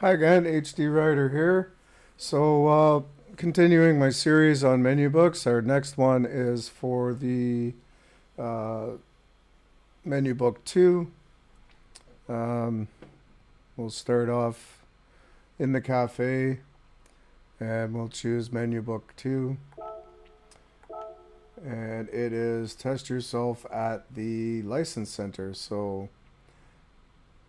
Hi again, HD Writer here. Continuing my series on menu books, our next one is for the uh, menu book 2. Um, we'll start off in the cafe and we'll choose menu book 2. And it is test yourself at the license center. So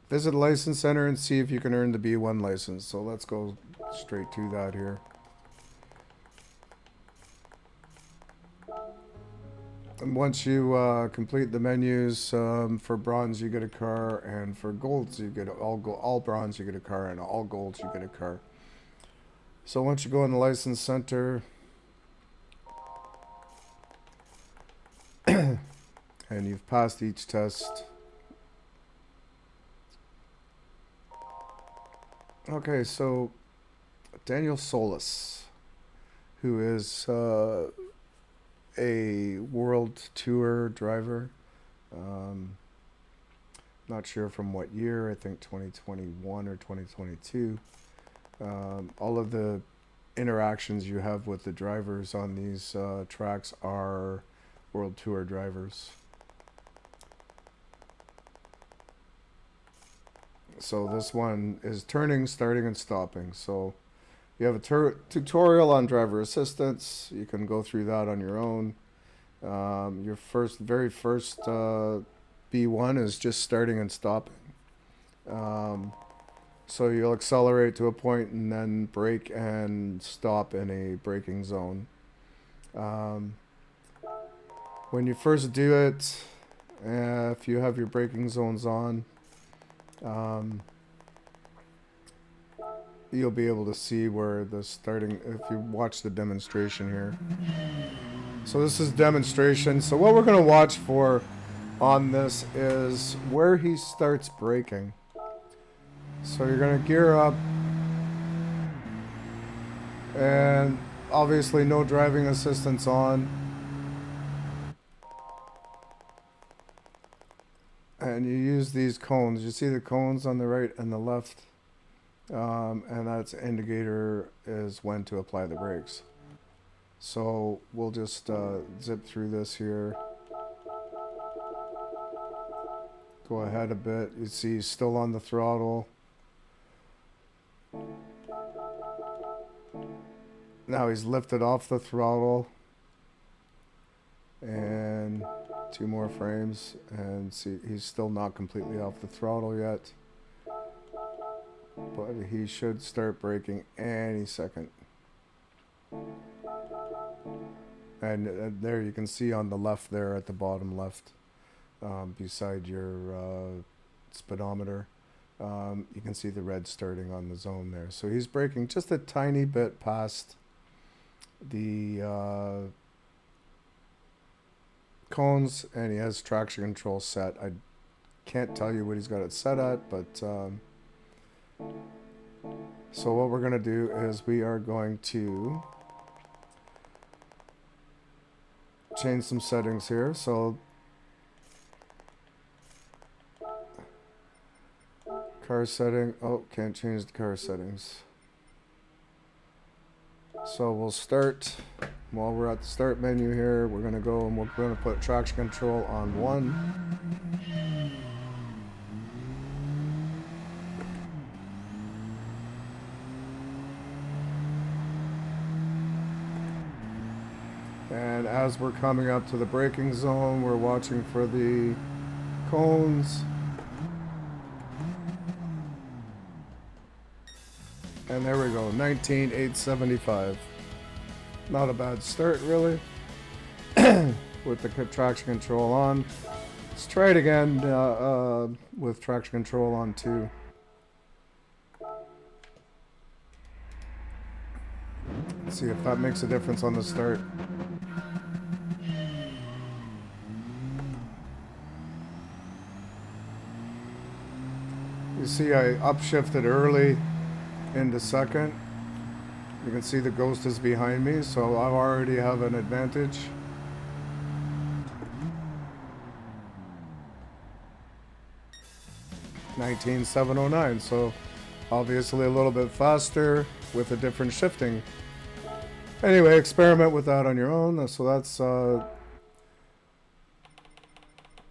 visit the license center and see if you can earn the B1 license. So let's go straight to that here. And once you complete the menus, for bronze you get a car, and for golds you get all bronze you get a car, and all golds you get a car. So once you go in the license center, and you've passed each test. Okay, so Daniel Solis, who is a world tour driver. Not sure from what year, I think 2021 or 2022. All of the interactions you have with the drivers on these tracks are world tour drivers. So this one is turning, starting, and stopping. So you have a tutorial on driver assistance. You can go through that on your own. Your very first B1 is just starting and stopping. So you'll accelerate to a point and then brake and stop in a braking zone. When you first do it, if you have your braking zones on, you'll be able to see where the starting, if you watch the demonstration here. So this is demonstration. So what we're going to watch for on this is where he starts braking. So you're going to gear up, and obviously no driving assistance on. And you use these cones. You see the cones on the right and the left. And that's indicator is when to apply the brakes. So we'll just zip through this here. Go ahead a bit. You see he's still on the throttle. Now he's lifted off the throttle. And 2 more frames. And see, he's still not completely off the throttle yet. But he should start braking any second. And there you can see on the left there at the bottom left, beside your speedometer, you can see the red starting on the zone there. So he's braking just a tiny bit past the cones, and he has traction control set. I can't tell you what he's got it set at, but so what we're going to do is we are going to change some settings here. So car setting, oh, can't change the car settings. So we'll start, while we're at the start menu here, we're going to go and we're going to put traction control on 1. And as we're coming up to the braking zone, we're watching for the cones. And there we go, 19,875. Not a bad start, really, with the traction control on. Let's try it again with traction control on 2. Let's see if that makes a difference on the start. You see I upshifted early into second. You can see the ghost is behind me, so I already have an advantage. $19,709, so Obviously a little bit faster with a different shifting. Anyway, experiment with that on your own. So that's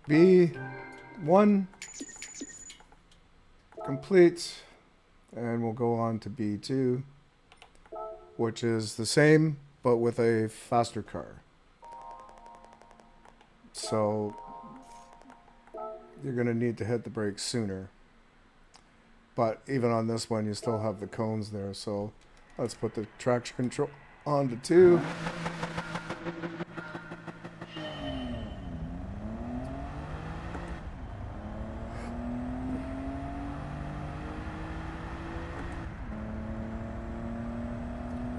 B1 complete, and we'll go on to B2, which is the same but with a faster car. So you're going to need to hit the brakes sooner. But even on this one, you still have the cones there. So let's put the traction control on to 2. You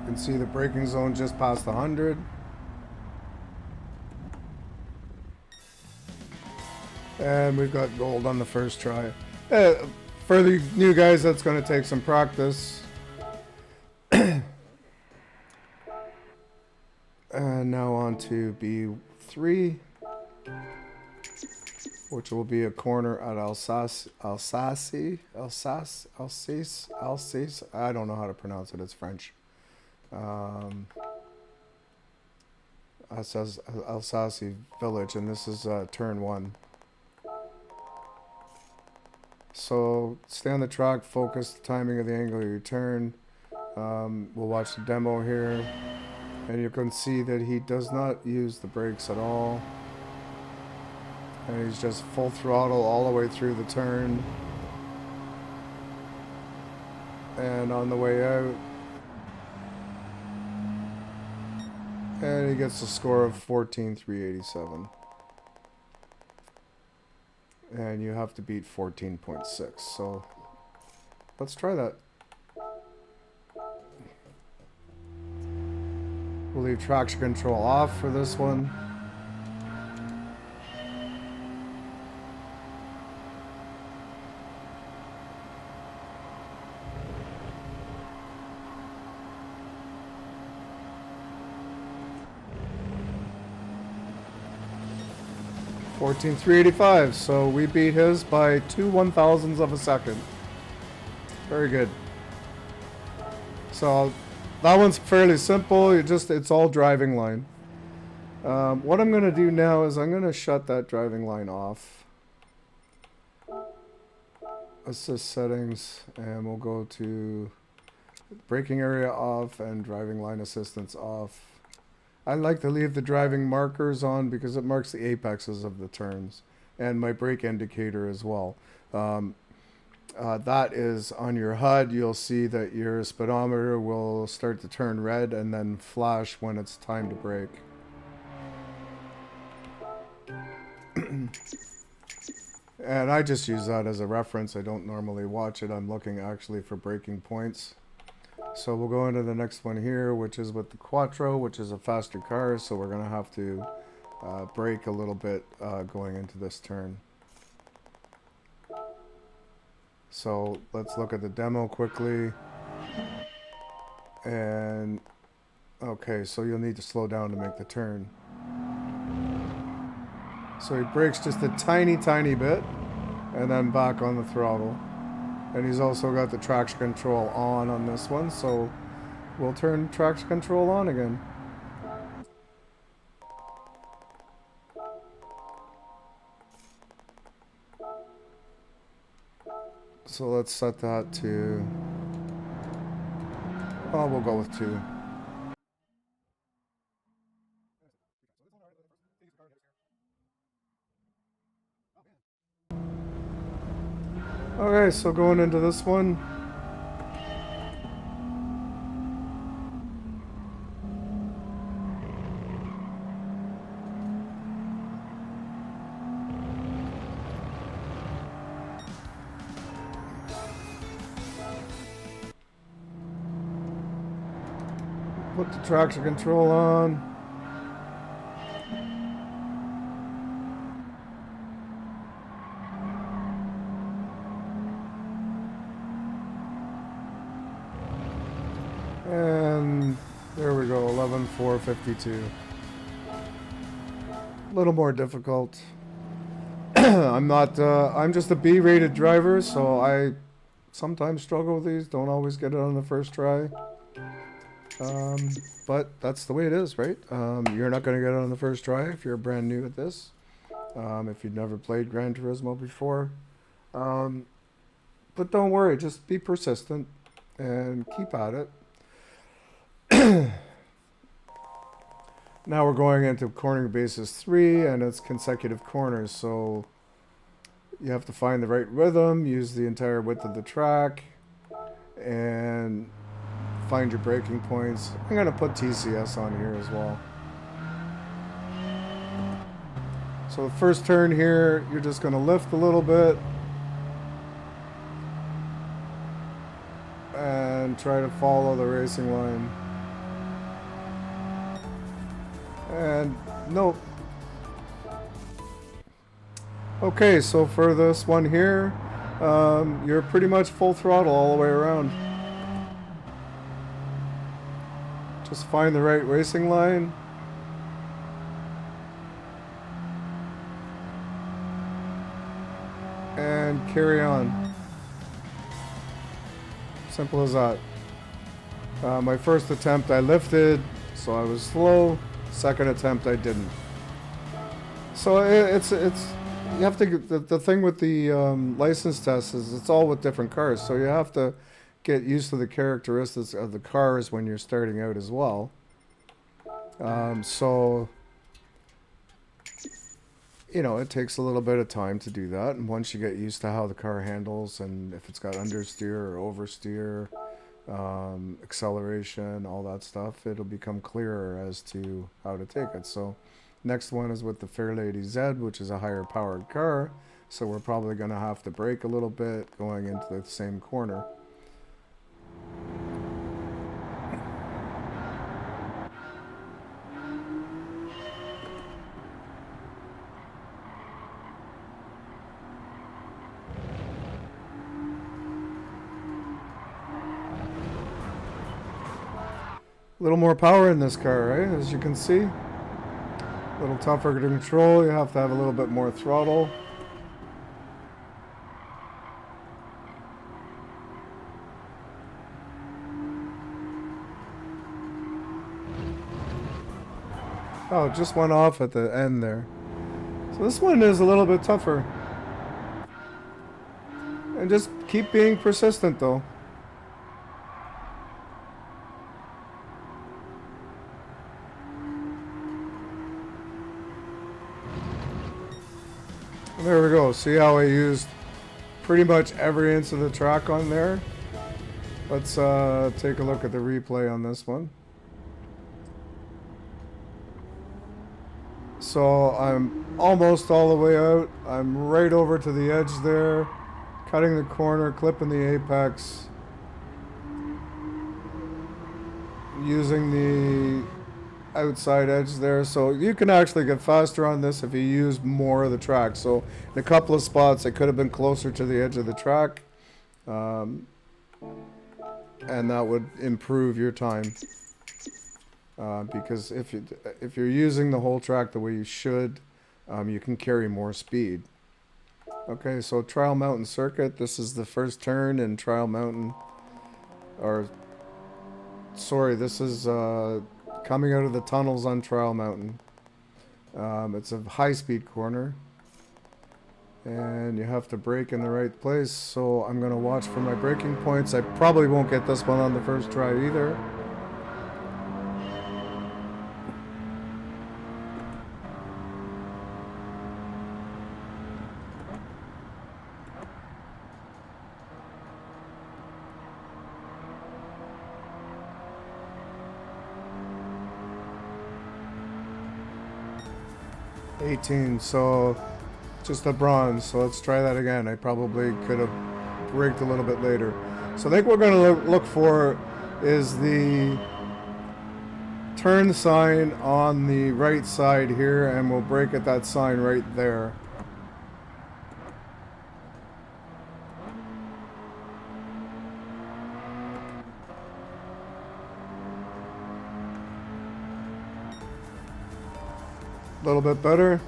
can see the braking zone just past 100. And we've got gold on the first try. For the new guys, that's going to take some practice. And now on to B3, which will be a corner at Alsace. I don't know how to pronounce it. It's French. Alsace village, and this is turn 1. So stay on the track, focus the timing of the angle of your turn. We'll watch the demo here, and you can see that he does not use the brakes at all, and he's just full throttle all the way through the turn. And on the way out, and he gets a score of 14,387. And you have to beat 14.6. So let's try that. We'll leave traction control off for this one. $14,385, so we beat his by 2 1,000ths of a second. Very good. So that one's fairly simple. It's all driving line. What I'm going to do now is I'm going to shut that driving line off. Assist settings, and we'll go to braking area off and driving line assistance off. I like to leave the driving markers on because it marks the apexes of the turns, and my brake indicator as well. That is on your HUD. You'll see that your speedometer will start to turn red and then flash when it's time to brake. And I just use that as a reference. I don't normally watch it. I'm looking actually for braking points. So we'll go into the next one here, which is with the Quattro, which is a faster car. So we're going to have to brake a little bit going into this turn. So let's look at the demo quickly. And okay, so you'll need to slow down to make the turn. So he brakes just a tiny bit and then back on the throttle. And he's also got the traction control on this one, so we'll turn traction control on again. So let's set that to, oh, we'll go with 2. Okay, so going into this one. Put the traction control on. And there we go, 11,452. A little more difficult. I'm just a B-rated driver, so sometimes struggle with these, don't always get it on the first try. But that's the way it is, right? You're not going to get it on the first try if you're brand new at this. If you've never played Gran Turismo before. But don't worry, just be persistent and keep at it. Now we're going into cornering basis 3, and it's consecutive corners, so you have to find the right rhythm, use the entire width of the track, and find your braking points. I'm going to put TCS on here as well. So the first turn here, you're just going to lift a little bit and try to follow the racing line. And nope. Okay, so for this one here, you're pretty much full throttle all the way around. Just find the right racing line. And carry on. Simple as that. My first attempt I lifted, so I was slow. Second attempt I didn't. So it's you have to the thing with the license test is it's all with different cars, so you have to get used to the characteristics of the cars when you're starting out as well. So you know, it takes a little bit of time to do that, and once you get used to how the car handles and if it's got understeer or oversteer, acceleration, all that stuff, it'll become clearer as to how to take it. So next one is with the Fairlady Z, which is a higher powered car, so we're probably going to have to brake a little bit going into the same corner. A little more power in this car, right? As you can see. A little tougher to control. You have to have a little bit more throttle. Oh, it just went off at the end there. So this one is a little bit tougher. And just keep being persistent though. There we go. See how I used pretty much every inch of the track on there? Let's take a look at the replay on this one. So I'm almost all the way out. I'm right over to the edge there, cutting the corner, clipping the apex, using the outside edge there, so you can actually get faster on this if you use more of the track. So in a couple of spots I could have been closer to the edge of the track, and that would improve your time, because if you're using the whole track the way you should, you can carry more speed. Okay, so Trial Mountain Circuit, this is the first turn in Trial Mountain, or sorry, this is coming out of the tunnels on Trial Mountain. It's a high-speed corner, and you have to brake in the right place, so I'm going to watch for my braking points. I probably won't get this one on the first try either. So just a bronze, so let's try that again. I probably could have braked a little bit later. So I think what we're going to look for is the turn sign on the right side here, and we'll brake at that sign right there. A little bit better.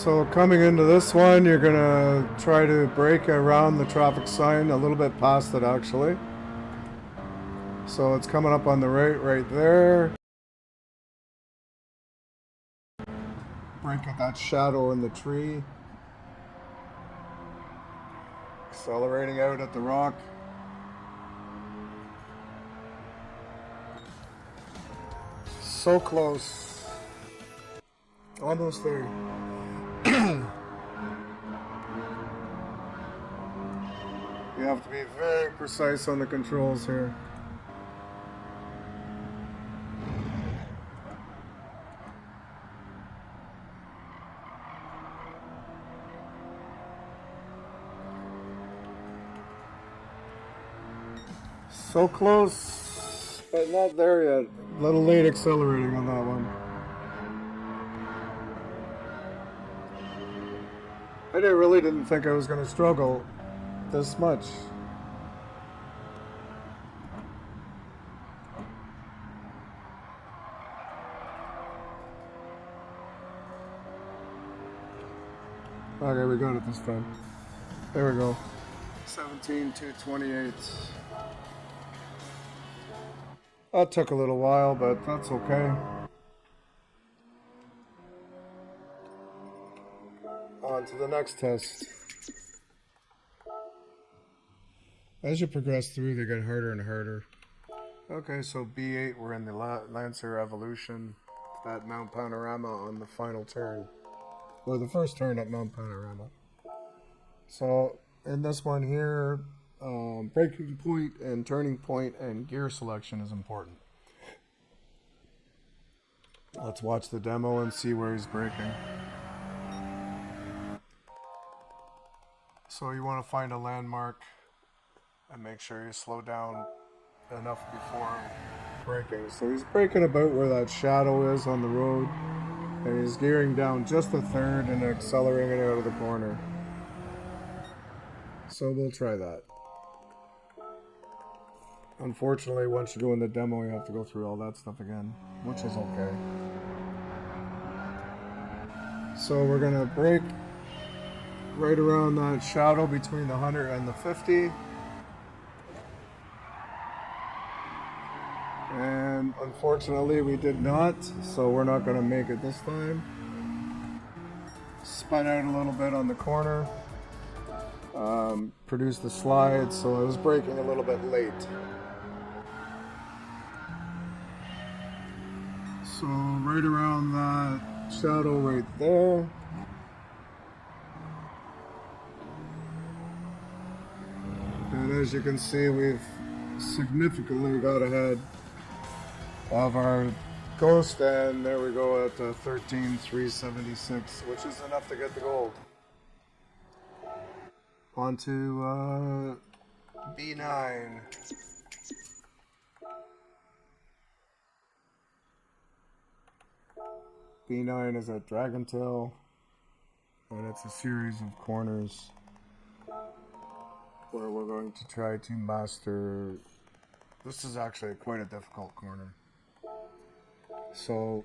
So coming into this one, you're gonna try to brake around the traffic sign, a little bit past it actually. So it's coming up on the right there. Brake at that shadow in the tree. Accelerating out at the rock. So close. Almost there. You have to be very precise on the controls here. So close, but not there yet. A little late accelerating on that one. I really didn't think I was going to struggle this much. Okay, we got it this time. There we go. 17,228. That took a little while, but that's okay. On to the next test. As you progress through, they get harder and harder. Okay, so B8, we're in the Lancer Evolution at Mount Panorama on the final turn. Or the first turn at Mount Panorama. So, in this one here, braking point and turning point and gear selection is important. Let's watch the demo and see where he's braking. So you want to find a landmark and make sure you slow down enough before braking. So he's braking about where that shadow is on the road, and he's gearing down just a third and accelerating out of the corner. So we'll try that. Unfortunately, once you go in the demo, you have to go through all that stuff again, which is okay. So we're gonna brake right around that shadow between the 100 and the 50. And unfortunately we did not, so we're not going to make it this time. Spun out a little bit on the corner. Produced the slide, so I was braking a little bit late. So right around that shadow right there. And as you can see, we've significantly got ahead of our Ghost, and there we go at 13,376, which is enough to get the gold. On to B9. B9 is at Dragon Tail, and it's a series of corners where we're going to try to master. This is actually quite a difficult corner. So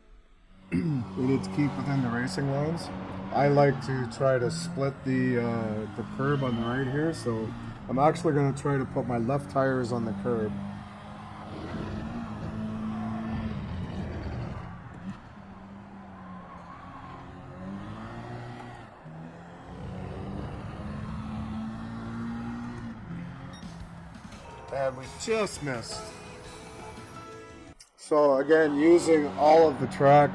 we need to keep within the racing lines. I like to try to split the curb on the right here, so I'm actually going to try to put my left tires on the curb. And we just missed. So again, using all of the track.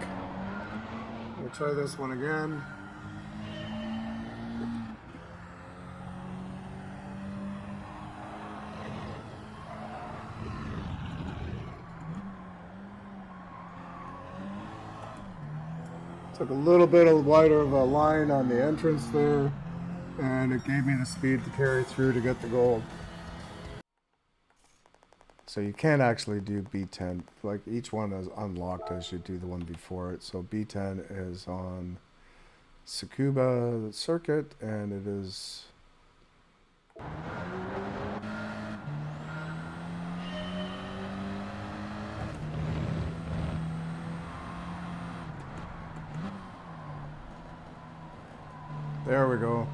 We'll try this one again. Took a little bit of wider of a line on the entrance there, and it gave me the speed to carry through to get the gold. So you can't actually do B10, like each one is unlocked as you do the one before it. So B10 is on Tsukuba circuit, and it is There we go.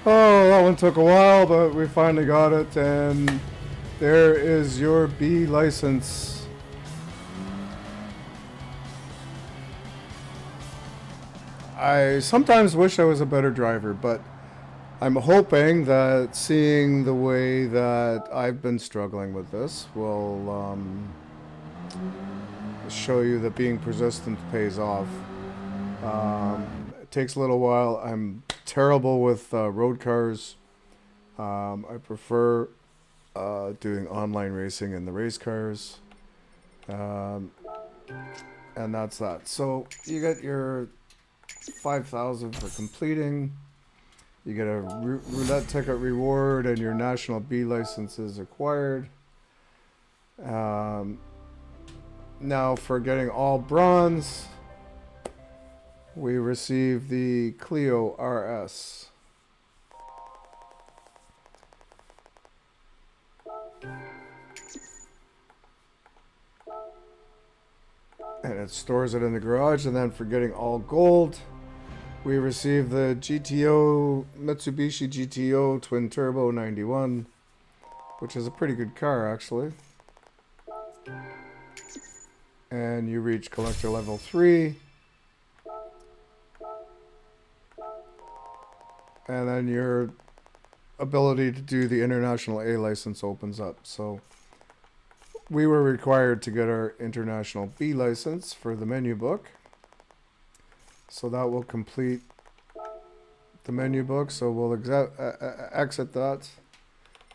Oh, that one took a while, but we finally got it, and there is your B license. I sometimes wish I was a better driver, but I'm hoping that seeing the way that I've been struggling with this will show you that being persistent pays off. It takes a little while. I'm terrible with road cars. I prefer doing online racing in the race cars. Um, and that's that. So you get your 5,000 for completing. You get a roulette ticket reward, and your national B license is acquired. Now for getting all bronze, we receive the Clio RS. And it stores it in the garage. And then for getting all gold, we receive the GTO, Mitsubishi GTO Twin Turbo 91, which is a pretty good car actually. And you reach collector level 3. And then your ability to do the international A license opens up. So we were required to get our international B license for the menu book. So that will complete the menu book. So we'll exit that,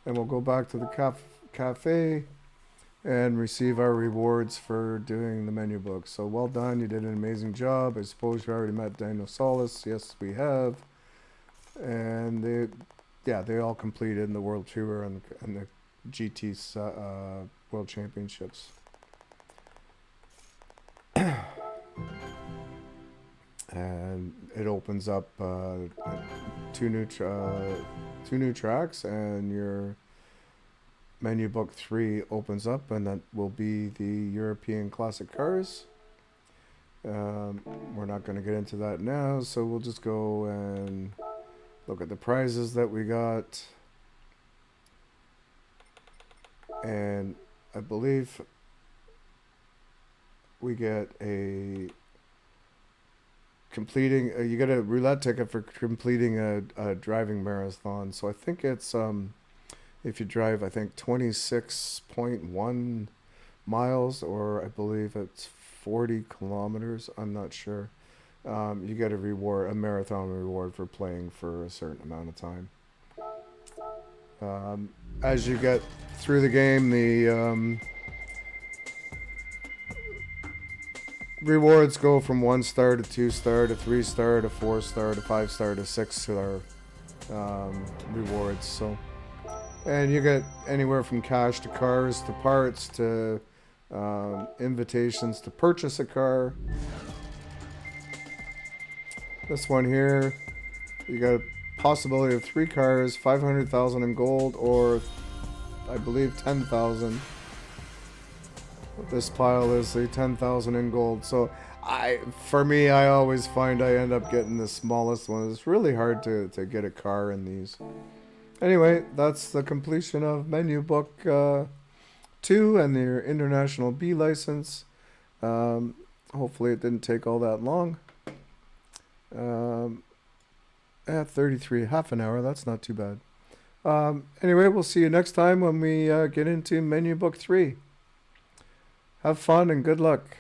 and we'll go back to the cafe and receive our rewards for doing the menu book. So well done, you did an amazing job. I suppose you already met Daniel Solis. Yes, we have. And they all completed in the World Tour and the GT World Championships. And it opens up two new tracks, and your menu book 3 opens up, and that will be the European Classic Cars. We're not going to get into that now, so we'll just go and look at the prizes that we got. And I believe we get you get a roulette ticket for completing a driving marathon. So I think it's if you drive, I think 26.1 miles, or I believe it's 40 kilometers. I'm not sure. You get a marathon reward for playing for a certain amount of time. As you get through the game, the rewards go from 1 star to 2 star to 3 star to 4 star to 5 star to 6 star rewards. So, and you get anywhere from cash to cars to parts to invitations to purchase a car. This one here, you got a possibility of 3 cars, 500,000 in gold, or I believe 10,000. This pile is the 10,000 in gold. So for me, I always find I end up getting the smallest one. It's really hard to get a car in these. Anyway, that's the completion of menu book 2 and their international B license. Hopefully it didn't take all that long. At 33, half an hour, that's not too bad. Anyway, we'll see you next time when we get into menu book 3. Have fun and good luck.